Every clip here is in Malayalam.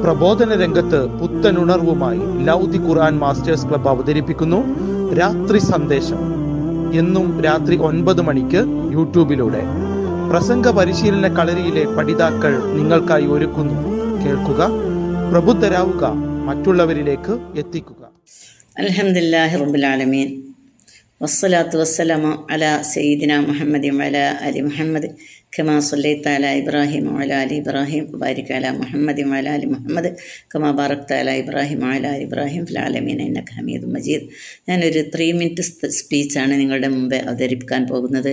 പ്രബോധന രംഗത്ത് പുത്തനുണർവുമായി ലൗദി ഖുർആൻ മാസ്റ്റേഴ്സ് ക്ലബ്ബ് അവതരിപ്പിക്കുന്നു രാത്രി സന്ദേശം. എന്നും രാത്രി 9 മണിക്ക് യൂട്യൂബിലൂടെ പ്രസംഗ പരിശീലന കളരിയിലെ പഠിതാക്കൾ നിങ്ങൾക്കായി ഒരുക്കുന്നു. കേൾക്കുക, പ്രബുദ്ധരാവുക, മറ്റുള്ളവരിലേക്ക് എത്തിക്കുക. അൽഹംദുലില്ലാഹി റബ്ബിൽ ആലമീൻ വസ്സലാത്തു വസ്സലാമു അലാ സയ്യിദിന മുഹമ്മദിൻ വഅലാ ആലി മുഹമ്മദ് കമാ സ്വല്ലൈത അലാ ഇബ്രാഹിം വഅലാ ആലി ഇബ്രാഹിം വബാരിക് അലാ മുഹമ്മദിൻ വഅലാ ആലി മുഹമ്മദ് കമാ ബാറക്ത അലാ ഇബ്രാഹിം വഅലാ ആലി ഇബ്രാഹിം ഫിൽ ആലമീൻ ഇന്നക ഹമീദും മജീദ്. ഞാനൊരു 3 മിനിറ്റ് സ്പീച്ചാണ് നിങ്ങളുടെ മുമ്പേ അവതരിപ്പിക്കാൻ പോകുന്നത്.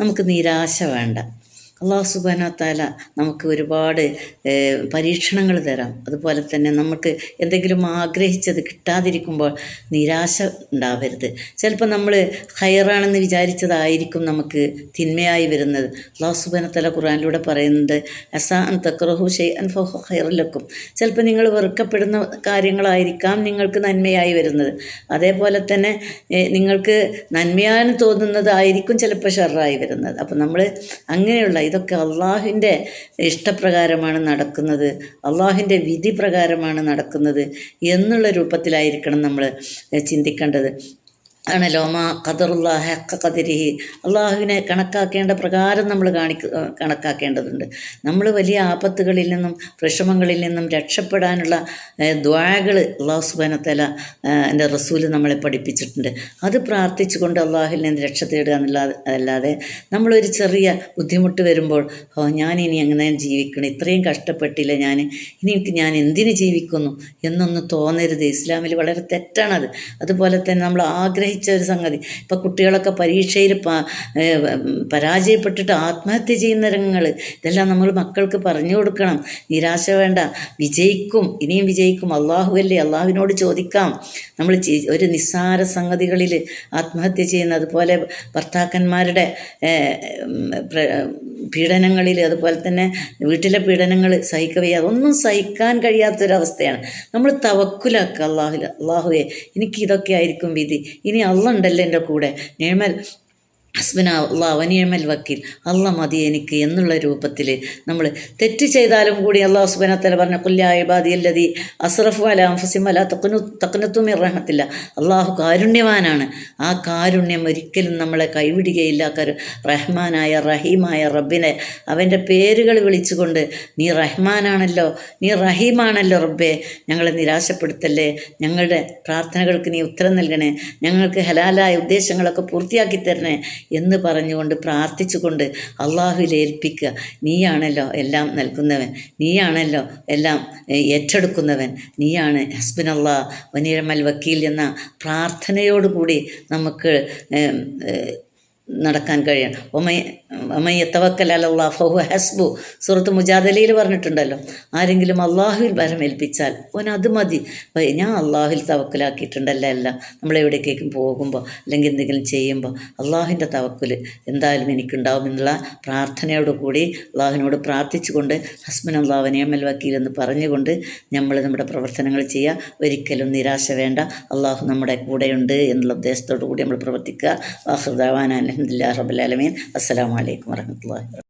നമുക്ക് നിരാശ വേണ്ട. അല്ലാഹു സുബ്ഹാനഹു വ തആല നമുക്ക് ഒരുപാട് പരീക്ഷണങ്ങൾ തരാം. അതുപോലെ തന്നെ നമുക്ക് എന്തെങ്കിലും ആഗ്രഹിച്ചത് കിട്ടാതിരിക്കുമ്പോൾ നിരാശ ഉണ്ടാവരുത്. ചിലപ്പോൾ നമ്മൾ ഖൈറാണെന്ന് വിചാരിച്ചതായിരിക്കും നമുക്ക് തിന്മയായി വരുന്നത്. അല്ലാഹു സുബ്ഹാനഹു വ തആല ഖുർആനിലൂടെ പറയുന്നുണ്ട്, അസാ അൻ തക്റഹു ഷൈഅൻ ഫഹുവ ഖൈറുൻ ലക്കും. ചിലപ്പോൾ നിങ്ങൾ വെറുക്കപ്പെടുന്ന കാര്യങ്ങളായിരിക്കാം നിങ്ങൾക്ക് നന്മയായി വരുന്നത്. അതേപോലെ തന്നെ നിങ്ങൾക്ക് നന്മയാണെന്ന് തോന്നുന്നതായിരിക്കും ചിലപ്പോൾ ഷർറായി വരുന്നത്. അപ്പം നമ്മൾ അങ്ങനെയുള്ള ഇതൊക്കെ അള്ളാഹുവിൻ്റെ ഇഷ്ടപ്രകാരമാണ് നടക്കുന്നത്, അള്ളാഹുവിൻ്റെ വിധി പ്രകാരമാണ് നടക്കുന്നത് എന്നുള്ള രൂപത്തിലായിരിക്കണം നമ്മൾ ചിന്തിക്കേണ്ടത്. ആണല്ലോ മാ ഖദറുല്ലാഹി ഹഖ്ഖ ഖദരിഹി. അള്ളാഹുവിനെ കണക്കാക്കേണ്ട പ്രകാരം നമ്മൾ കണക്കാക്കേണ്ടതുണ്ട്. നമ്മൾ വലിയ ആപത്തുകളിൽ നിന്നും വിഷമങ്ങളിൽ നിന്നും രക്ഷപ്പെടാനുള്ള ദുആകൾ അല്ലാഹു സുബ്ഹാനഹു വ തആല എൻ്റെ റസൂൽ നമ്മളെ പഠിപ്പിച്ചിട്ടുണ്ട്. അത് പ്രാർത്ഥിച്ചുകൊണ്ട് അള്ളാഹുവിൽ നിന്ന് രക്ഷ തേടുക അല്ലാതെ നമ്മളൊരു ചെറിയ ബുദ്ധിമുട്ട് വരുമ്പോൾ ഞാനിനി എങ്ങനെ ജീവിക്കണം, ഇത്രയും കഷ്ടപ്പെട്ടില്ല ഞാൻ എന്തിന് ജീവിക്കുന്നു എന്നൊന്നും തോന്നരുത്. ഇസ്ലാമിൽ വളരെ തെറ്റാണത്. അതുപോലെ തന്നെ നമ്മൾ ഒരു സംഗതി, ഇപ്പം കുട്ടികളൊക്കെ പരീക്ഷയിൽ പരാജയപ്പെട്ടിട്ട് ആത്മഹത്യ ചെയ്യുന്ന രംഗങ്ങൾ, ഇതെല്ലാം നമ്മൾ മക്കൾക്ക് പറഞ്ഞു കൊടുക്കണം. നിരാശ വേണ്ട, വിജയിക്കും, ഇനിയും വിജയിക്കും. അള്ളാഹുവല്ലേ, അള്ളാഹുവിനോട് ചോദിക്കാം. നമ്മൾ ഒരു നിസ്സാര സംഗതികളിൽ ആത്മഹത്യ ചെയ്യുന്ന, അതുപോലെ ഭർത്താക്കന്മാരുടെ പീഡനങ്ങളിൽ, അതുപോലെ തന്നെ വീട്ടിലെ പീഡനങ്ങൾ സഹിക്കവയ്യ, അതൊന്നും സഹിക്കാൻ കഴിയാത്തൊരവസ്ഥയാണ്. നമ്മൾ തവക്കുലാക്കുക അള്ളാഹുവേ എനിക്ക് ഇതൊക്കെ ആയിരിക്കും വിധി, ഇനി അള്ളാഹ് ഉണ്ടല്ലോ എൻ്റെ കൂടെ, നിഅമൽ ഹസ്ബന അല്ലാഹ് വനിഅമൽ വക്കീൽ, അള്ളാഹ് മതി എനിക്ക് എന്നുള്ള രൂപത്തിൽ നമ്മൾ തെറ്റ് ചെയ്താലും കൂടി അല്ലാഹു സുബ്ഹാനഹു വ തആല പറഞ്ഞ ഖുൽ യാ ഇബാദിയല്ലദീ അസ്റഫു അലാ അൻഫുസിഹിം വലാ തഖ്നതു മിർ റഹ്മത്തില്ലാ. അള്ളാഹു കാരുണ്യവാനാണ്. ആ കാരുണ്യം ഒരിക്കലും നമ്മളെ കൈവിടുകയില്ല. റഹ്മാനായ റഹീമായ റബ്ബിനെ അവൻ്റെ പേരുകൾ വിളിച്ചുകൊണ്ട്, നീ റഹ്മാനാണല്ലോ, നീ റഹീമാണല്ലോ റബ്ബേ, ഞങ്ങളെ നിരാശപ്പെടുത്തല്ലേ, ഞങ്ങളുടെ പ്രാർത്ഥനകൾക്ക് നീ ഉത്തരം നൽകണേ, ഞങ്ങൾക്ക് ഹലാലായ ഉദ്ദേശങ്ങളൊക്കെ പൂർത്തിയാക്കി തരണേ എന്ന് പറഞ്ഞുകൊണ്ട് പ്രാർത്ഥിച്ചുകൊണ്ട് അള്ളാഹുവിൽ ഏൽപ്പിക്കുക. നീയാണല്ലോ എല്ലാം നൽകുന്നവൻ, നീയാണല്ലോ എല്ലാം ഏറ്റെടുക്കുന്നവൻ, നീയാണ് ഹസ്ബുനല്ലാഹ് വനിഅമൽ വക്കീൽ എന്ന പ്രാർത്ഥനയോടുകൂടി നമുക്ക് നടക്കാൻ കഴിയണം. ഒമൻ യതവക്കൽ അലല്ലാഹ് ഫഹുവ ഹസ്ബു. സൂറത്ത് മുജാദലയിൽ പറഞ്ഞിട്ടുണ്ടല്ലോ, ആരെങ്കിലും അള്ളാഹുവിൽ ഭരമേൽപ്പിച്ചാൽ അവൻ അത് മതി. ഞാൻ അള്ളാഹുവിൽ തവക്കുലാക്കിയിട്ടുണ്ടല്ലോ. എല്ലാം നമ്മളെവിടേക്കും പോകുമ്പോൾ അല്ലെങ്കിൽ എന്തെങ്കിലും ചെയ്യുമ്പോൾ അള്ളാഹുവിൻ്റെ തവക്കുൽ എന്തായാലും എനിക്കുണ്ടാവും എന്നുള്ള പ്രാർത്ഥനയോടുകൂടി അള്ളാഹുവിനോട് പ്രാർത്ഥിച്ചുകൊണ്ട് ഹസ്ബുനല്ലാഹ് വനിഅമൽ വക്കീൽ എന്ന് പറഞ്ഞുകൊണ്ട് നമ്മൾ നമ്മുടെ പ്രവർത്തനങ്ങൾ ചെയ്യുക. ഒരിക്കലും നിരാശ വേണ്ട. അള്ളാഹു നമ്മുടെ കൂടെയുണ്ട് എന്നുള്ള ഉദ്ദേശത്തോടു കൂടി നമ്മൾ പ്രവർത്തിക്കുക. ആഖിറു ദഅവാനാ അൽഹംദുലില്ലാഹി റബ്ബിൽ ആലമീൻ. അസ്സലാമു അലൈക്കും വറഹ്മത്തുള്ളാഹി.